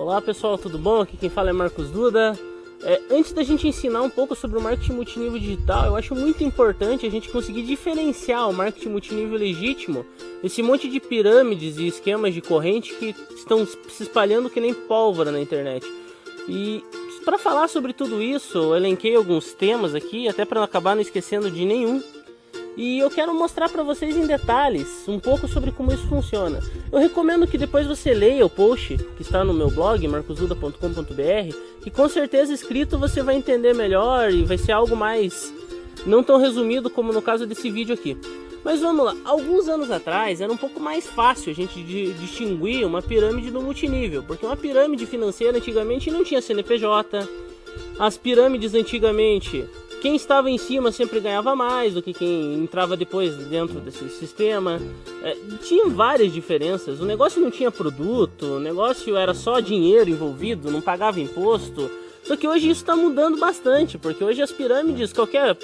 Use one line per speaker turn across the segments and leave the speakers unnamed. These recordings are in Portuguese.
Olá pessoal, tudo bom? Aqui quem fala é Marcos Duda. Antes da gente ensinar um pouco sobre o marketing multinível digital, eu acho muito importante a gente conseguir diferenciar o marketing multinível legítimo, esse monte de pirâmides e esquemas de corrente que estão se espalhando que nem pólvora na internet. E para falar sobre tudo isso, eu elenquei alguns temas aqui, até para não acabar não esquecendo de nenhum. E eu quero mostrar para vocês em detalhes um pouco sobre como isso funciona. Eu recomendo que depois você leia o post que está no meu blog, marcosduda.com.br, que com certeza escrito você vai entender melhor e vai ser algo mais não tão resumido como no caso desse vídeo aqui. Mas vamos lá, alguns anos atrás era um pouco mais fácil a gente distinguir uma pirâmide do multinível, porque uma pirâmide financeira antigamente não tinha CNPJ, as pirâmides antigamente, quem estava em cima sempre ganhava mais do que quem entrava depois dentro desse sistema. Tinha várias diferenças, o negócio não tinha produto, o negócio era só dinheiro envolvido, não pagava imposto. Só que hoje isso está mudando bastante, porque hoje as pirâmides,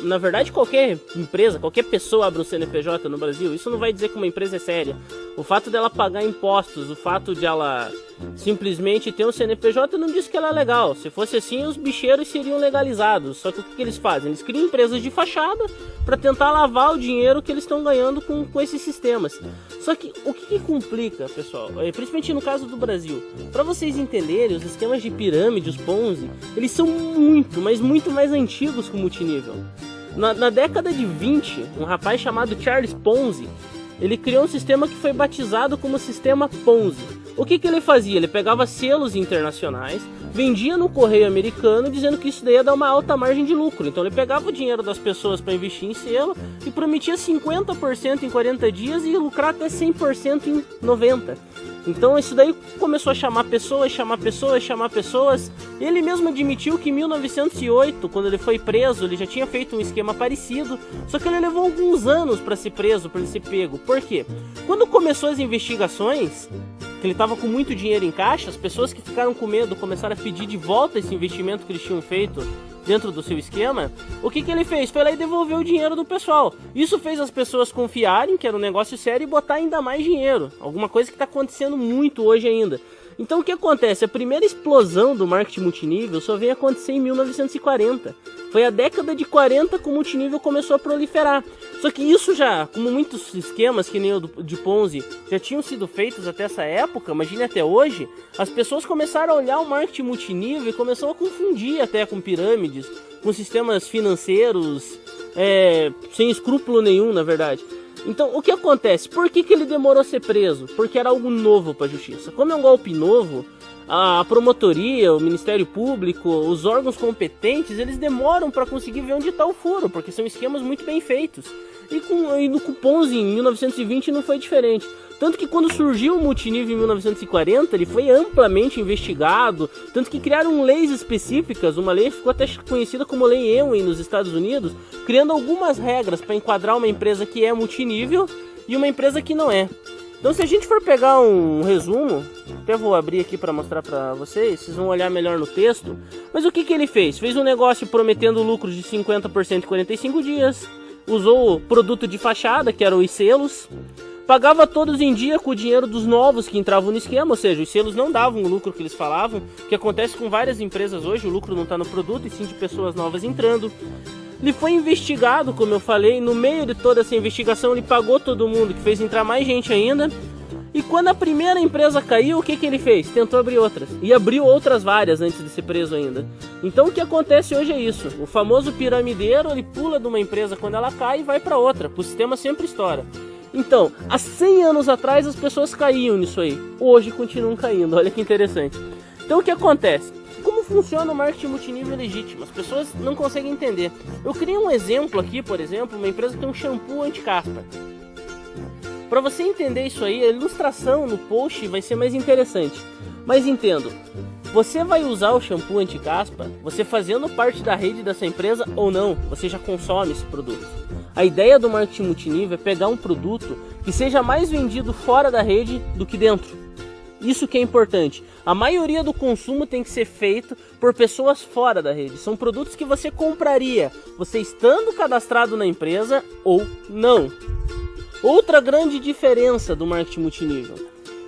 na verdade qualquer empresa, qualquer pessoa abre um CNPJ no Brasil, isso não vai dizer que uma empresa é séria. O fato dela pagar impostos, o fato de ela simplesmente ter um CNPJ não diz que ela é legal. Se fosse assim, os bicheiros seriam legalizados. Só que o que eles fazem? Eles criam empresas de fachada para tentar lavar o dinheiro que eles estão ganhando com esses sistemas. Só que o que complica, pessoal, principalmente no caso do Brasil, para vocês entenderem, os esquemas de pirâmide, os Ponzi, eles são muito, mas muito mais antigos que o multinível. Na década de 20, um rapaz chamado Charles Ponzi, ele criou um sistema que foi batizado como Sistema Ponzi. O que ele fazia? Ele pegava selos internacionais, vendia no correio americano, dizendo que isso daí ia dar uma alta margem de lucro. Então ele pegava o dinheiro das pessoas para investir em selo e prometia 50% em 40 dias e ia lucrar até 100% em 90. Então isso daí começou a chamar pessoas. Ele mesmo admitiu que em 1908, quando ele foi preso, ele já tinha feito um esquema parecido, só que ele levou alguns anos para ser preso, para ele ser pego. Por quê? Quando começou as investigações, que ele estava com muito dinheiro em caixa, as pessoas que ficaram com medo começaram a pedir de volta esse investimento que eles tinham feito dentro do seu esquema. O que ele fez? Foi lá e devolveu o dinheiro do pessoal. Isso fez as pessoas confiarem que era um negócio sério e botar ainda mais dinheiro. Alguma coisa que está acontecendo muito hoje ainda. Então o que acontece? A primeira explosão do marketing multinível só veio acontecer em 1940. Foi a década de 40 que o multinível começou a proliferar. Só que isso já, como muitos esquemas que nem o de Ponzi já tinham sido feitos até essa época, imagine até hoje, as pessoas começaram a olhar o marketing multinível e começaram a confundir até com pirâmides, com sistemas financeiros, sem escrúpulo nenhum, na verdade. Então, o que acontece? Por que ele demorou a ser preso? Porque era algo novo para a justiça. Como é um golpe novo, a promotoria, o Ministério Público, os órgãos competentes, eles demoram para conseguir ver onde está o furo, porque são esquemas muito bem feitos. E no Ponzi, em 1920, não foi diferente. Tanto que quando surgiu o multinível em 1940, ele foi amplamente investigado, tanto que criaram leis específicas, uma lei ficou até conhecida como Lei Ewing nos Estados Unidos, criando algumas regras para enquadrar uma empresa que é multinível e uma empresa que não é. Então se a gente for pegar um resumo, até vou abrir aqui para mostrar para vocês vão olhar melhor no texto, mas o que ele fez? Fez um negócio prometendo lucros de 50% em 45 dias, usou o produto de fachada, que eram os selos, pagava todos em dia com o dinheiro dos novos que entravam no esquema, ou seja, os selos não davam o lucro que eles falavam, que acontece com várias empresas hoje, o lucro não está no produto e sim de pessoas novas entrando. Ele foi investigado, como eu falei, no meio de toda essa investigação ele pagou todo mundo, que fez entrar mais gente ainda. E quando a primeira empresa caiu, o que ele fez? Tentou abrir outras. E abriu outras várias antes de ser preso ainda. Então o que acontece hoje é isso. O famoso piramideiro, ele pula de uma empresa quando ela cai e vai para outra. O sistema sempre estoura. Então, há 100 anos atrás as pessoas caíam nisso aí. Hoje continuam caindo, olha que interessante. Então o que acontece? Como funciona o marketing multinível legítimo? As pessoas não conseguem entender. Eu criei um exemplo aqui, por exemplo, uma empresa que tem um shampoo anti-caspa. Para você entender isso aí, a ilustração no post vai ser mais interessante. Mas entendo, você vai usar o shampoo anti-caspa, você fazendo parte da rede dessa empresa ou não, você já consome esse produto. A ideia do marketing multinível é pegar um produto que seja mais vendido fora da rede do que dentro. Isso que é importante. A maioria do consumo tem que ser feito por pessoas fora da rede. São produtos que você compraria, você estando cadastrado na empresa ou não. Outra grande diferença do marketing multinível.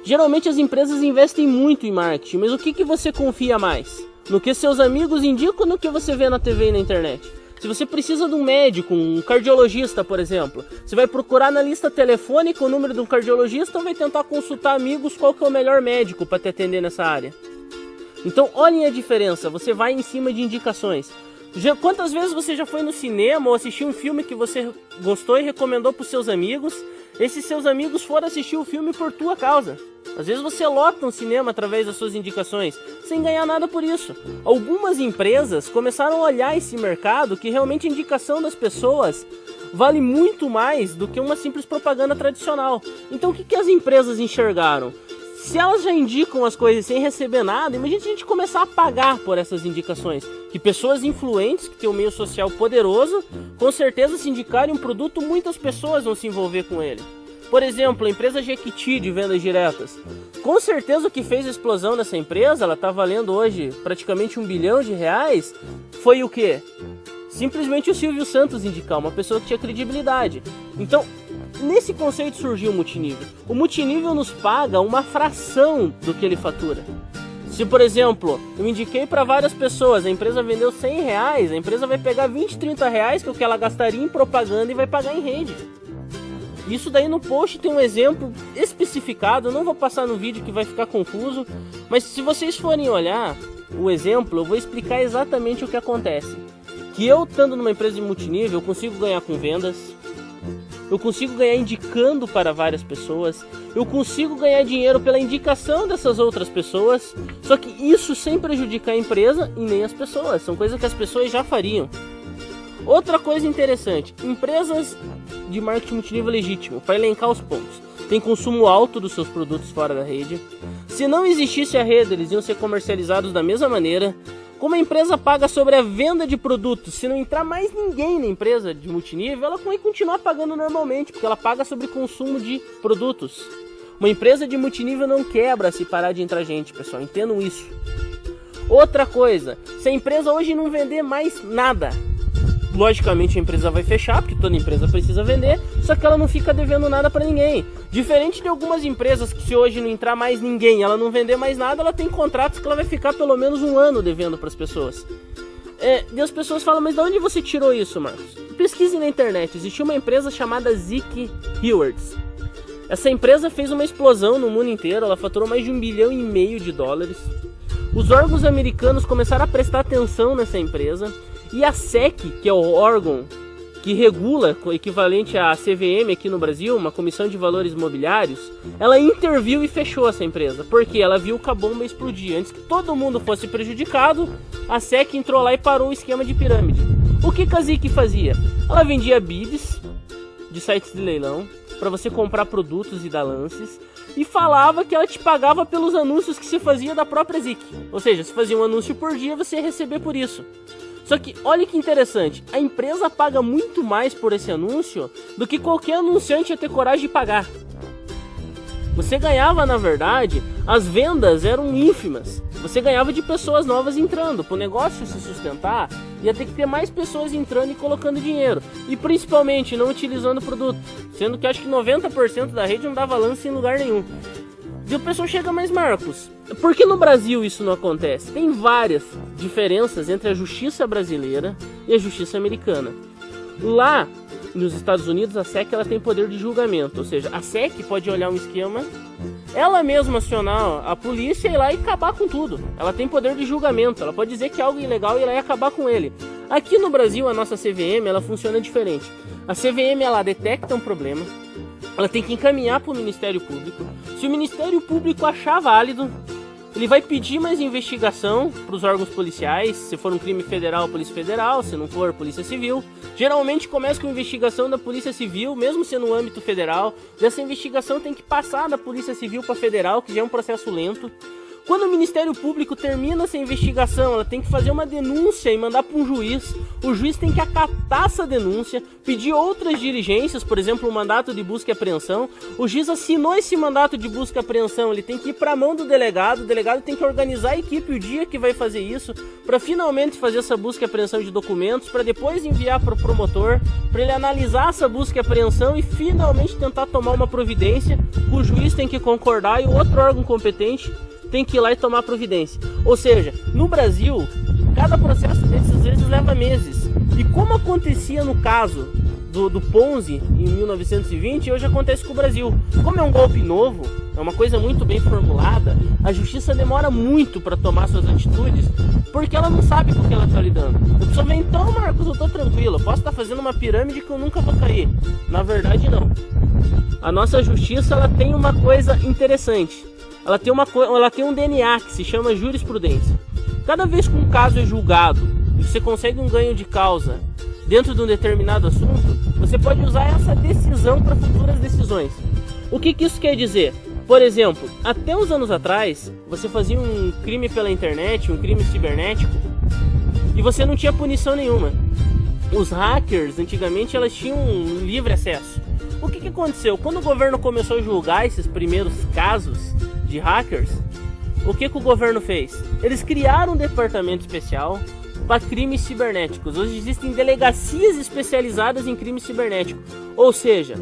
Geralmente as empresas investem muito em marketing, mas o que você confia mais? No que seus amigos indicam ou no que você vê na TV e na internet? Se você precisa de um médico, um cardiologista, por exemplo, você vai procurar na lista telefônica o número de um cardiologista ou vai tentar consultar amigos qual que é o melhor médico para te atender nessa área? Então olhem a diferença, você vai em cima de indicações. Quantas vezes você já foi no cinema ou assistiu um filme que você gostou e recomendou para os seus amigos? Esses seus amigos foram assistir o filme por tua causa. Às vezes você lota um cinema através das suas indicações, sem ganhar nada por isso. Algumas empresas começaram a olhar esse mercado que realmente a indicação das pessoas vale muito mais do que uma simples propaganda tradicional. Então o que as empresas enxergaram? Se elas já indicam as coisas sem receber nada, imagina se a gente começar a pagar por essas indicações. Que pessoas influentes, que têm um meio social poderoso, com certeza se indicarem um produto, muitas pessoas vão se envolver com ele. Por exemplo, a empresa Jequiti de vendas diretas. Com certeza o que fez a explosão nessa empresa, ela está valendo hoje praticamente R$1 bilhão, foi o quê? Simplesmente o Silvio Santos indicar, uma pessoa que tinha credibilidade. Então, nesse conceito surgiu o multinível. O multinível nos paga uma fração do que ele fatura. Se, por exemplo, eu indiquei para várias pessoas, a empresa vendeu R$100, a empresa vai pegar 20, 30 reais, que é o que ela gastaria em propaganda, e vai pagar em rede. Isso daí no post tem um exemplo especificado, eu não vou passar no vídeo que vai ficar confuso, mas se vocês forem olhar o exemplo, eu vou explicar exatamente o que acontece. Que eu, estando numa empresa de multinível, eu consigo ganhar com vendas, eu consigo ganhar indicando para várias pessoas, eu consigo ganhar dinheiro pela indicação dessas outras pessoas, só que isso sem prejudicar a empresa e nem as pessoas, são coisas que as pessoas já fariam. Outra coisa interessante, empresas de marketing multinível legítimo, para elencar os pontos, tem consumo alto dos seus produtos fora da rede. Se não existisse a rede, eles iam ser comercializados da mesma maneira. Como a empresa paga sobre a venda de produtos, se não entrar mais ninguém na empresa de multinível, ela vai continuar pagando normalmente, porque ela paga sobre consumo de produtos. Uma empresa de multinível não quebra se parar de entrar gente, pessoal, entendam isso. Outra coisa, se a empresa hoje não vender mais nada, logicamente a empresa vai fechar, porque toda empresa precisa vender, só que ela não fica devendo nada para ninguém. Diferente de algumas empresas que se hoje não entrar mais ninguém, ela não vender mais nada, ela tem contratos que ela vai ficar pelo menos 1 ano devendo para as pessoas. E as pessoas falam, mas de onde você tirou isso, Marcos? Pesquise na internet, existiu uma empresa chamada Zeke Rewards. Essa empresa fez uma explosão no mundo inteiro, ela faturou mais de $1,5 bilhão. Os órgãos americanos começaram a prestar atenção nessa empresa, e a SEC, que é o órgão que regula, o equivalente à CVM aqui no Brasil, uma comissão de valores imobiliários, ela interviu e fechou essa empresa, porque ela viu que a bomba explodir. Antes que todo mundo fosse prejudicado, a SEC entrou lá e parou o esquema de pirâmide. O que a Zeke fazia? Ela vendia bids de sites de leilão, para você comprar produtos e dar lances, e falava que ela te pagava pelos anúncios que você fazia da própria Zeke. Ou seja, se fazia um anúncio por dia, você ia receber por isso. Só que, olha que interessante, a empresa paga muito mais por esse anúncio do que qualquer anunciante ia ter coragem de pagar. Você ganhava, na verdade, as vendas eram ínfimas. Você ganhava de pessoas novas entrando. Para o negócio se sustentar, ia ter que ter mais pessoas entrando e colocando dinheiro. E principalmente não utilizando o produto. Sendo que acho que 90% da rede não dava lance em lugar nenhum. E o pessoal chega, mais Marcos, por que no Brasil isso não acontece? Tem várias diferenças entre a justiça brasileira e a justiça americana. Lá nos Estados Unidos, a SEC ela tem poder de julgamento, ou seja, a SEC pode olhar um esquema, ela mesma acionar a polícia e ir lá e acabar com tudo. Ela tem poder de julgamento, ela pode dizer que é algo ilegal e ir lá e acabar com ele. Aqui no Brasil, a nossa CVM ela funciona diferente. A CVM ela detecta um problema, ela tem que encaminhar para o Ministério Público. Se o Ministério Público achar válido, ele vai pedir mais investigação para os órgãos policiais. Se for um crime federal, Polícia Federal. Se não for, Polícia Civil. Geralmente começa com investigação da Polícia Civil, mesmo sendo no âmbito federal. Essa investigação tem que passar da Polícia Civil para Federal, que já é um processo lento. Quando o Ministério Público termina essa investigação, ela tem que fazer uma denúncia e mandar para um juiz. O juiz tem que acatar essa denúncia, pedir outras diligências, por exemplo, um mandato de busca e apreensão. O juiz assinou esse mandato de busca e apreensão, ele tem que ir para a mão do delegado. O delegado tem que organizar a equipe o dia que vai fazer isso, para finalmente fazer essa busca e apreensão de documentos, para depois enviar para o promotor, para ele analisar essa busca e apreensão e finalmente tentar tomar uma providência. O juiz tem que concordar e o outro órgão competente tem que ir lá e tomar providência. Ou seja, no Brasil, cada processo desses às vezes leva meses. E como acontecia no caso do Ponzi em 1920, hoje acontece com o Brasil. Como é um golpe novo, é uma coisa muito bem formulada, a justiça demora muito para tomar suas atitudes, porque ela não sabe com o que ela está lidando. A pessoa vem, então, Marcos, eu estou tranquilo, eu posso estar fazendo uma pirâmide que eu nunca vou cair. Na verdade, não. A nossa justiça, ela tem uma coisa interessante. Ela tem um DNA que se chama jurisprudência. Cada vez que um caso é julgado e você consegue um ganho de causa dentro de um determinado assunto, você pode usar essa decisão para futuras decisões. O que isso quer dizer? Por exemplo, até uns anos atrás, você fazia um crime pela internet, um crime cibernético, e você não tinha punição nenhuma. Os hackers, antigamente, elas tinham um livre acesso. O que aconteceu? Quando o governo começou a julgar esses primeiros casos de hackers, o que o governo fez? Eles criaram um departamento especial para crimes cibernéticos. Hoje existem delegacias especializadas em crime cibernético. Ou seja,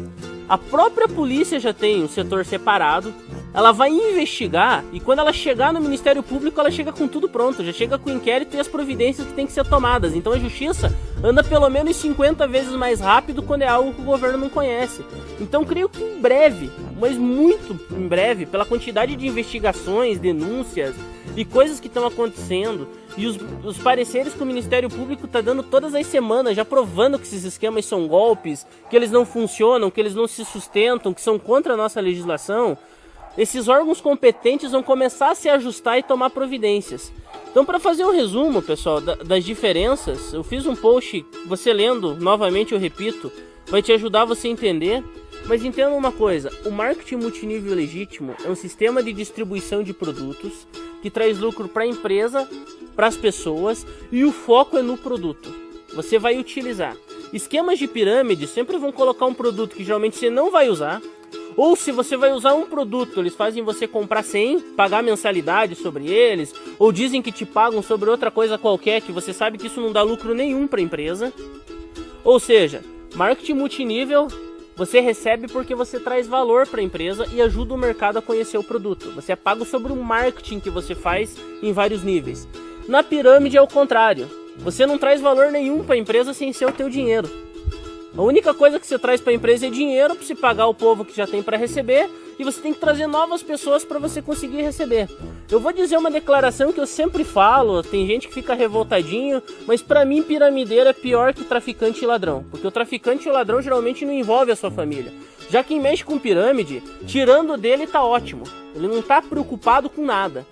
a própria polícia já tem um setor separado, ela vai investigar e quando ela chegar no Ministério Público, ela chega com tudo pronto, já chega com o inquérito e as providências que tem que ser tomadas. Então a justiça anda pelo menos 50 vezes mais rápido quando é algo que o governo não conhece. Então creio que em breve, mas muito em breve, pela quantidade de investigações, denúncias e coisas que estão acontecendo, e os pareceres que o Ministério Público está dando todas as semanas, já provando que esses esquemas são golpes, que eles não funcionam, que eles não se sustentam, que são contra a nossa legislação, esses órgãos competentes vão começar a se ajustar e tomar providências. Então, para fazer um resumo, pessoal, das diferenças, eu fiz um post, você lendo, novamente eu repito, vai te ajudar você a entender. Mas entenda uma coisa, o marketing multinível legítimo é um sistema de distribuição de produtos que traz lucro para a empresa, para as pessoas, e o foco é no produto. Você vai utilizar. Esquemas de pirâmide sempre vão colocar um produto que geralmente você não vai usar, ou se você vai usar um produto, eles fazem você comprar 100, pagar mensalidade sobre eles, ou dizem que te pagam sobre outra coisa qualquer, que você sabe que isso não dá lucro nenhum para a empresa. Ou seja, marketing multinível, você recebe porque você traz valor para a empresa e ajuda o mercado a conhecer o produto. Você é pago sobre o marketing que você faz em vários níveis. Na pirâmide é o contrário. Você não traz valor nenhum para a empresa sem ser o teu dinheiro. A única coisa que você traz para a empresa é dinheiro para se pagar o povo que já tem para receber, e você tem que trazer novas pessoas para você conseguir receber. Eu vou dizer uma declaração que eu sempre falo, tem gente que fica revoltadinho, mas para mim piramideiro é pior que traficante e ladrão, porque o traficante e o ladrão geralmente não envolve a sua família. Já quem mexe com pirâmide, tirando dele tá ótimo, ele não tá preocupado com nada.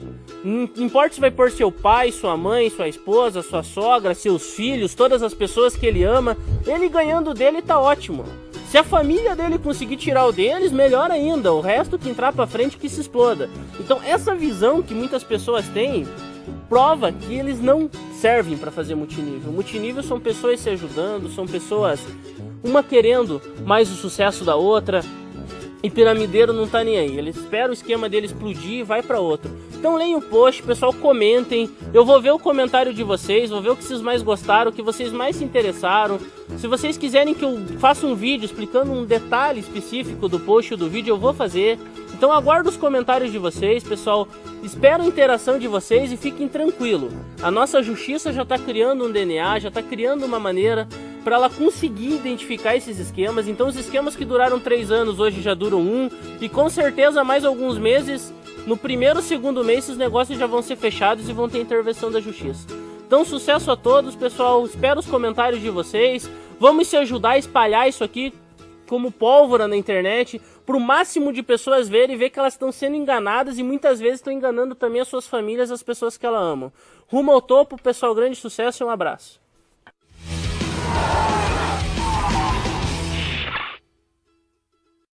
Não importa se vai pôr seu pai, sua mãe, sua esposa, sua sogra, seus filhos, todas as pessoas que ele ama, ele ganhando dele tá ótimo. Se a família dele conseguir tirar o deles, melhor ainda, o resto que entrar pra frente que se exploda. Então essa visão que muitas pessoas têm, prova que eles não servem para fazer multinível. Multinível são pessoas se ajudando, são pessoas, uma querendo mais o sucesso da outra, e piramideiro não tá nem aí, ele espera o esquema dele explodir e vai para outro. Então leiam o post, pessoal, comentem, eu vou ver o comentário de vocês, vou ver o que vocês mais gostaram, o que vocês mais se interessaram. Se vocês quiserem que eu faça um vídeo explicando um detalhe específico do post ou do vídeo, eu vou fazer. Então aguardo os comentários de vocês, pessoal, espero a interação de vocês e fiquem tranquilos. A nossa justiça já está criando um DNA, já está criando uma maneira para ela conseguir identificar esses esquemas. Então os esquemas que duraram 3 anos hoje já duram 1, e com certeza mais alguns meses, no primeiro ou segundo mês, esses negócios já vão ser fechados e vão ter intervenção da justiça. Então sucesso a todos, pessoal, espero os comentários de vocês, vamos se ajudar a espalhar isso aqui como pólvora na internet, para o máximo de pessoas verem e ver que elas estão sendo enganadas e muitas vezes estão enganando também as suas famílias, as pessoas que elas amam. Rumo ao topo, pessoal, grande sucesso e um abraço.